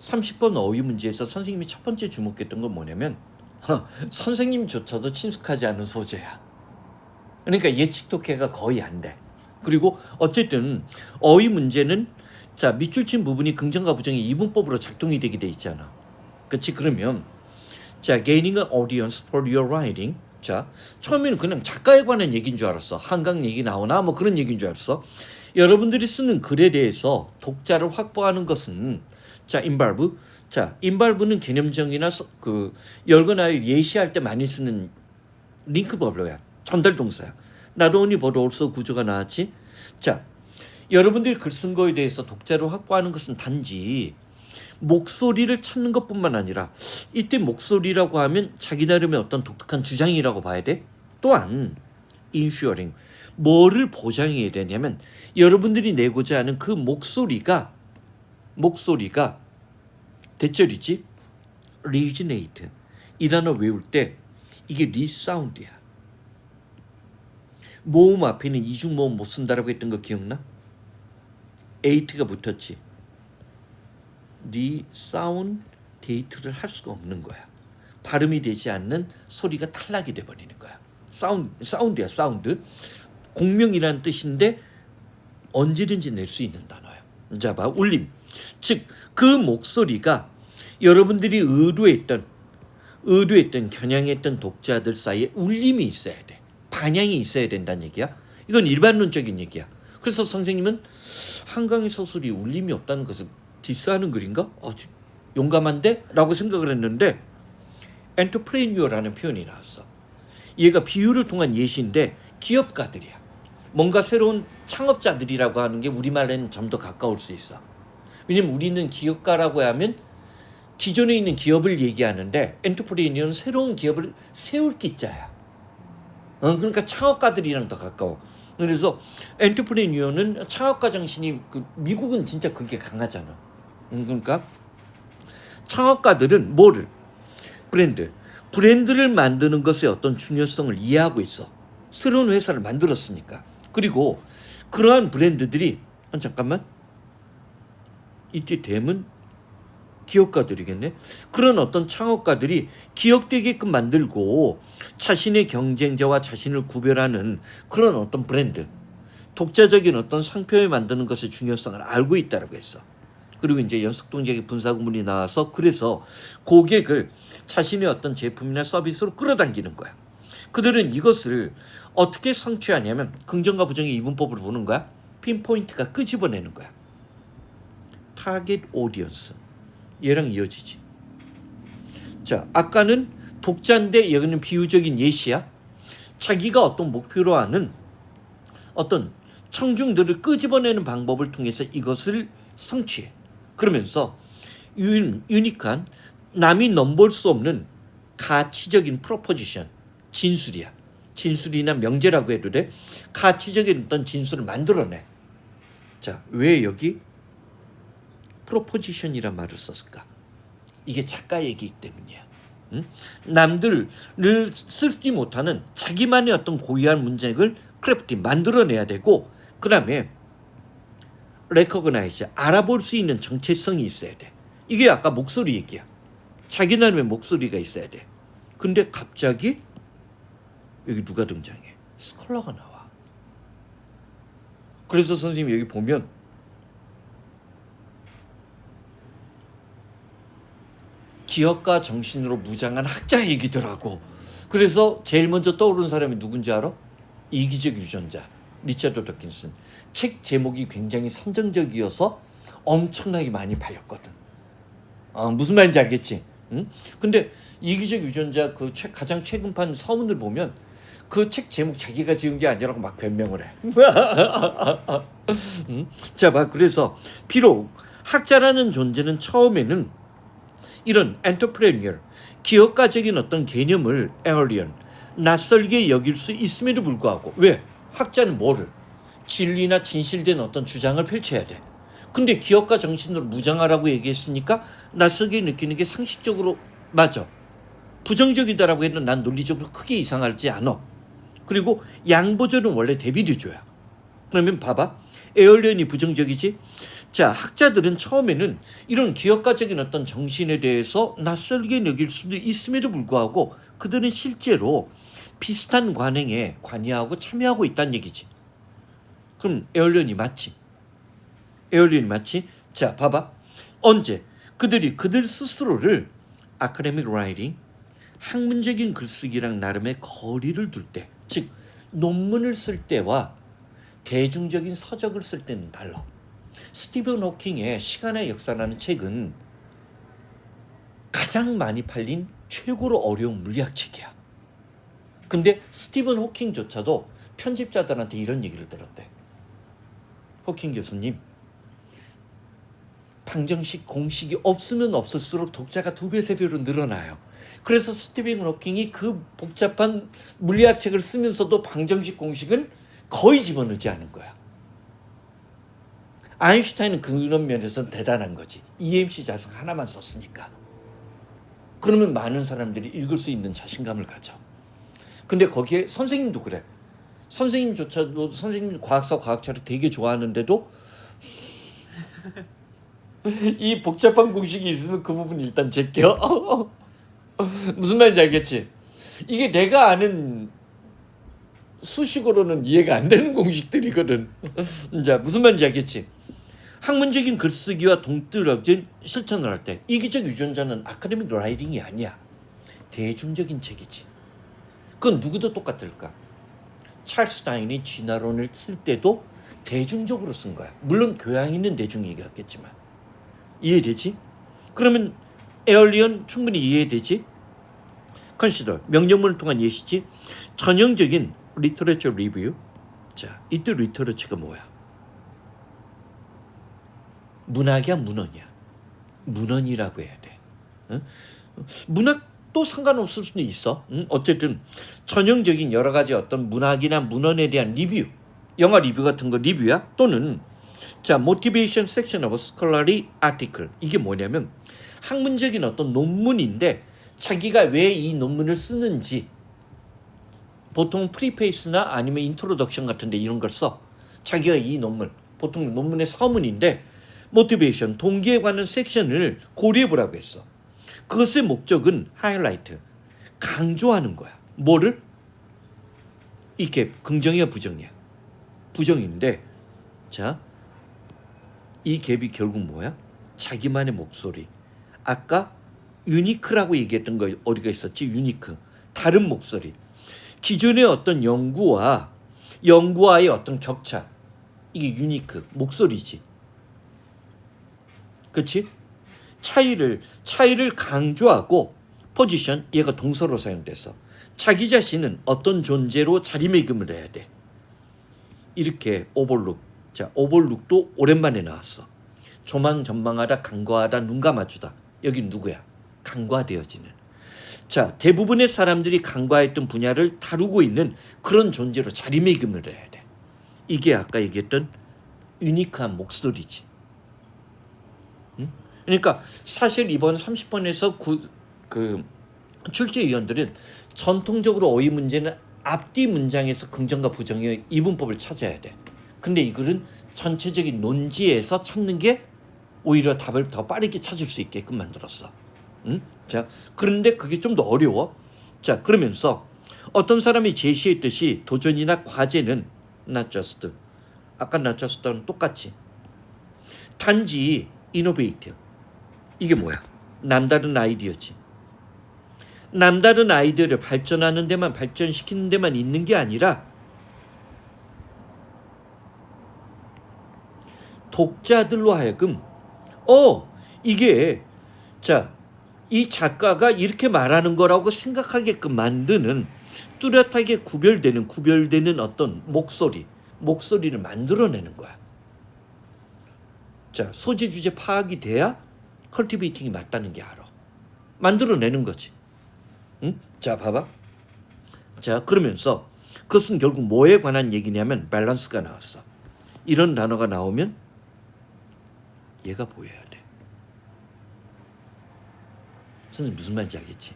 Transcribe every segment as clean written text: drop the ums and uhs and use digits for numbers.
30번 어휘 문제에서 선생님이 첫 번째 주목했던 건 뭐냐면 선생님조차도 친숙하지 않은 소재야. 그러니까 예측 독해가 거의 안 돼. 그리고 어쨌든 어휘 문제는 자 밑줄 친 부분이 긍정과 부정의 이분법으로 작동이 되게 돼 있잖아. 그렇지? 그러면 자 gaining an audience for your writing. 자 처음에는 그냥 작가에 관한 얘기인 줄 알았어. 한강 얘기 나오나 뭐 그런 얘기인 줄 알았어. 여러분들이 쓰는 글에 대해서 독자를 확보하는 것은 자 involve. 자 involve는 개념정의나 그 열거나요 예시할 때 많이 쓰는 링크 버블이야. 전달 동사야. not only but also 구조가 나왔지. 자 여러분들이 글 쓴 거에 대해서 독자를 확보하는 것은 단지 목소리를 찾는 것뿐만 아니라 이때 목소리라고 하면 자기 나름의 어떤 독특한 주장이라고 봐야 돼. 또한 ensuring 뭐를 보장해야 되냐면 여러분들이 내고자 하는 그 목소리가 대절이지. resonate 이 단어 외울 때 이게 리사운드야. 모음 앞에는 이중 모음 못 쓴다라고 했던 거 기억나? 에이트가 붙었지. 리사운드 데이트를 할 수가 없는 거야. 발음이 되지 않는 소리가 탈락이 돼버리는 거야. 사운드야 사운드. 공명이라는 뜻인데 언제든지 낼 수 있는 단어야. 자 봐 울림. 즉 그 목소리가 여러분들이 의도했던 겨냥했던 독자들 사이에 울림이 있어야 돼. 반향이 있어야 된다는 얘기야. 이건 일반론적인 얘기야. 그래서 선생님은 한강의 소설이 울림이 없다는 것을 디스하는 글인가? 용감한데? 라고 생각을 했는데 엔터프레뉴어라는 표현이 나왔어. 얘가 비유를 통한 예시인데 기업가들이야. 뭔가 새로운 창업자들이라고 하는 게 우리말에는 좀 더 가까울 수 있어. 왜냐면 우리는 기업가라고 하면 기존에 있는 기업을 얘기하는데 엔터프레뉴어는 새로운 기업을 세울 기자야. 그러니까 창업가들이랑 더 가까워. 그래서 엔터프레뉴어는 창업가 정신이 미국은 진짜 그게 강하잖아. 그러니까 창업가들은 뭐를 브랜드를 만드는 것의 어떤 중요성을 이해하고 있어. 새로운 회사를 만들었으니까. 그리고 그러한 브랜드들이 잠깐만 이때 댐은 기업가들이겠네. 그런 어떤 창업가들이 기억되게끔 만들고 자신의 경쟁자와 자신을 구별하는 그런 어떤 브랜드, 독자적인 어떤 상표를 만드는 것의 중요성을 알고 있다라고 했어. 그리고 이제 연속 동작의 분사 구문이 나와서 그래서 고객을 자신의 어떤 제품이나 서비스로 끌어당기는 거야. 그들은 이것을 어떻게 성취하냐면 긍정과 부정의 이분법으로 보는 거야. 핀포인트가 끄집어내는 거야. 타겟 오디언스. 얘랑 이어지지. 자, 아까는 독자인데 여기는 비유적인 예시야. 자기가 어떤 목표로 하는 어떤 청중들을 끄집어내는 방법을 통해서 이것을 성취해. 그러면서 유니크한 남이 넘볼 수 없는 가치적인 프로포지션, 진술이야. 진술이나 명제라고 해도 돼. 가치적인 어떤 진술을 만들어내. 자, 왜 여기 프로포지션이란 말을 썼을까? 이게 작가 얘기이기 때문이야. 남들을 쓰지 못하는 자기만의 어떤 고유한 문장을 크래프팅 만들어내야 되고 그 다음에 recognize 알아볼 수 있는 정체성이 있어야 돼. 이게 아까 목소리 얘기야. 자기 나름의 목소리가 있어야 돼. 근데 갑자기 여기 누가 등장해? 스컬러가 나와. 그래서 선생님 여기 보면 기업가 정신으로 무장한 학자 얘기더라고. 그래서 제일 먼저 떠오르는 사람이 누군지 알아? 이기적 유전자, 리처드 도킨슨. 책 제목이 굉장히 선정적이어서 엄청나게 많이 팔렸거든. 무슨 말인지 알겠지? 응? 근데 이기적 유전자 그 책 가장 최근판 서문을 보면 그 책 제목 자기가 지은 게 아니라고 막 변명을 해. 자, 봐. 그래서 비록 학자라는 존재는 처음에는 이런 엔터프레니어, 기업가적인 어떤 개념을 alien, 낯설게 여길 수 있음에도 불구하고 왜? 학자는 뭐를? 진리나 진실된 어떤 주장을 펼쳐야 돼. 근데 기업가 정신으로 무장하라고 얘기했으니까 낯설게 느끼는 게 상식적으로 맞아. 부정적이다라고 해도 난 논리적으로 크게 이상하지 않아. 그리고 양보절은 원래 대비류조야. 그러면 봐봐. 에얼리언이 부정적이지? 자, 학자들은 처음에는 이런 기업가적인 어떤 정신에 대해서 낯설게 여길 수도 있음에도 불구하고 그들은 실제로 비슷한 관행에 관여하고 참여하고 있다는 얘기지. 그럼 에얼리언이 맞지? 에얼리언이 맞지? 자, 봐봐. 언제 그들 스스로를 아카데믹 라이팅, 학문적인 글쓰기랑 나름의 거리를 둘 때, 즉 논문을 쓸 때와 대중적인 서적을 쓸 때는 달라. 스티븐 호킹의 시간의 역사라는 책은 가장 많이 팔린 최고로 어려운 물리학책이야. 근데 스티븐 호킹조차도 편집자들한테 이런 얘기를 들었대. 호킹 교수님, 방정식 공식이 없으면 없을수록 독자가 2배, 3배로 늘어나요. 그래서 스티븐 호킹이 그 복잡한 물리학책을 쓰면서도 방정식 공식은 거의 집어넣지 않은 거야. 아인슈타인은 그런 면에서는 대단한 거지. EMC 자석 하나만 썼으니까. 그러면 많은 사람들이 읽을 수 있는 자신감을 가져. 근데 거기에 선생님도 그래. 선생님조차도 선생님 과학사 과학차를 되게 좋아하는데도 이 복잡한 공식이 있으면 그 부분 일단 제껴. 무슨 말인지 알겠지? 이게 내가 아는 수식으로는 이해가 안 되는 공식들이거든. 자, 무슨 말인지 알겠지? 학문적인 글쓰기와 동떨어진 실천을 할 때 이기적 유전자는 아카데믹 라이팅이 아니야. 대중적인 책이지. 그건 누구도 똑같을까? 찰스 다윈이 진화론을 쓸 때도 대중적으로 쓴 거야. 물론 교양 있는 대중이겠지만. 이해되지? 그러면 에얼리언 충분히 이해되지? 컨시더 명령문을 통한 예시지. 전형적인 리터러처 리뷰. 자, 이때 리터러처가 뭐야? 문학이야, 문헌이야? 문헌이라고 해야 돼. 응? 문학도 상관없을 수는 있어. 응? 어쨌든 전형적인 여러 가지 어떤 문학이나 문헌에 대한 리뷰, 영화 리뷰 같은 거 리뷰야. 또는 자, motivation section of scholarly article. 이게 뭐냐면 학문적인 어떤 논문인데 자기가 왜 이 논문을 쓰는지, 보통 프리페이스나 아니면 인트로덕션 같은데 이런 걸 써. 자기가 이 논문, 보통 논문의 서문인데 모티베이션, 동기에 관한 섹션을 고려해 보라고 했어. 그것의 목적은 하이라이트, 강조하는 거야. 뭐를? 이게 긍정이야, 부정이야? 부정인데, 자, 이 갭이 결국 뭐야? 자기만의 목소리. 아까 유니크라고 얘기했던 거 어디가 있었지? 유니크. 다른 목소리. 기존의 어떤 연구와의 어떤 격차. 이게 유니크, 목소리지. 그렇지? 차이를 강조하고 포지션, 얘가 동사로 사용됐어. 자기 자신은 어떤 존재로 자리매김을 해야 돼. 이렇게 오버룩. 자, 오버룩도 오랜만에 나왔어. 조망전망하다, 간과하다, 눈 감아주다. 여긴 누구야? 간과되어지는. 자, 대부분의 사람들이 간과했던 분야를 다루고 있는 그런 존재로 자리매김을 해야 돼. 이게 아까 얘기했던 유니크한 목소리지. 그러니까 사실 이번 30번에서 그 출제위원들은 전통적으로 어휘 문제는 앞뒤 문장에서 긍정과 부정의 이분법을 찾아야 돼. 근데 이거는 전체적인 논지에서 찾는 게 오히려 답을 더 빠르게 찾을 수 있게끔 만들었어. 자, 그런데 그게 좀 더 어려워. 자, 그러면서 어떤 사람이 제시했듯이 도전이나 과제는 not just, 아까 not just는 똑같이 단지 innovate. 이게 뭐야? 남다른 아이디어지. 남다른 아이디어를 발전하는 데만, 발전시키는 데만 있는 게 아니라 독자들로 하여금 이게 자, 이 작가가 이렇게 말하는 거라고 생각하게끔 만드는, 뚜렷하게 구별되는 어떤 목소리를 만들어내는 거야. 자, 소재 주제 파악이 돼야 컬티베이팅이 맞다는 게 알아. 만들어내는 거지. 응? 자, 봐봐. 자, 그러면서 그것은 결국 뭐에 관한 얘기냐면 밸런스가 나왔어. 이런 단어가 나오면 얘가 보여야 돼. 선생님 무슨 말인지 알겠지?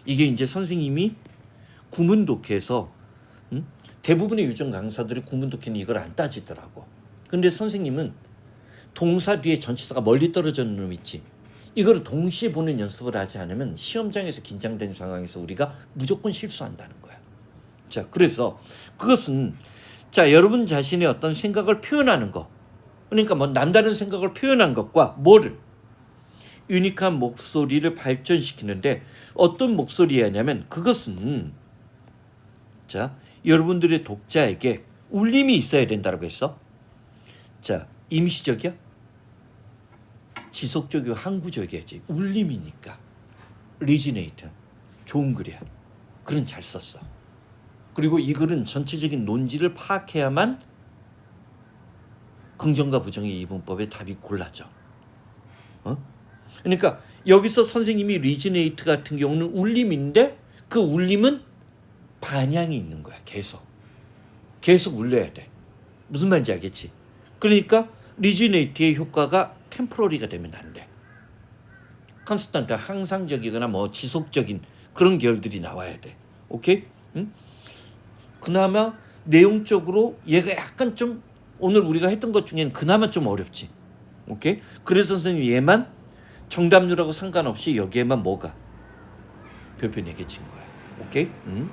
이게 이제 선생님이 구문독해서 대부분의 유전 강사들이 구문독해는 이걸 안 따지더라고. 근데 선생님은 동사 뒤에 전치사가 멀리 떨어지는 놈 있지. 이거를 동시에 보는 연습을 하지 않으면 시험장에서 긴장된 상황에서 우리가 무조건 실수한다는 거야. 자, 그래서 그것은 자, 여러분 자신의 어떤 생각을 표현하는 거. 그러니까 뭐 남다른 생각을 표현한 것과 뭐를 유니크한 목소리를 발전시키는데 어떤 목소리냐면 그것은 자, 여러분들의 독자에게 울림이 있어야 된다고 했어. 자, 임시적이야? 지속적이고 항구적이야지. 울림이니까. 리지네이트. 좋은 글이야. 글은 잘 썼어. 그리고 이 글은 전체적인 논지를 파악해야만 긍정과 부정의 이분법의 답이 골라져. 그러니까 여기서 선생님이 리지네이트 같은 경우는 울림인데 그 울림은 반향이 있는 거야. 계속 울려야 돼. 무슨 말인지 알겠지? 그러니까 리지네이트의 효과가 템포러리가 되면 안 돼. 컨스탄트, 항상적이거나 뭐 지속적인 그런 계열들이 나와야 돼. 오케이? 응? 그나마 내용적으로 얘가 약간 좀 오늘 우리가 했던 것 중에는 그나마 좀 어렵지. 오케이? 그래서 선생님 얘만 정답률하고 상관없이 여기에만 뭐가 별표 4개 친 거야. 오케이? 응?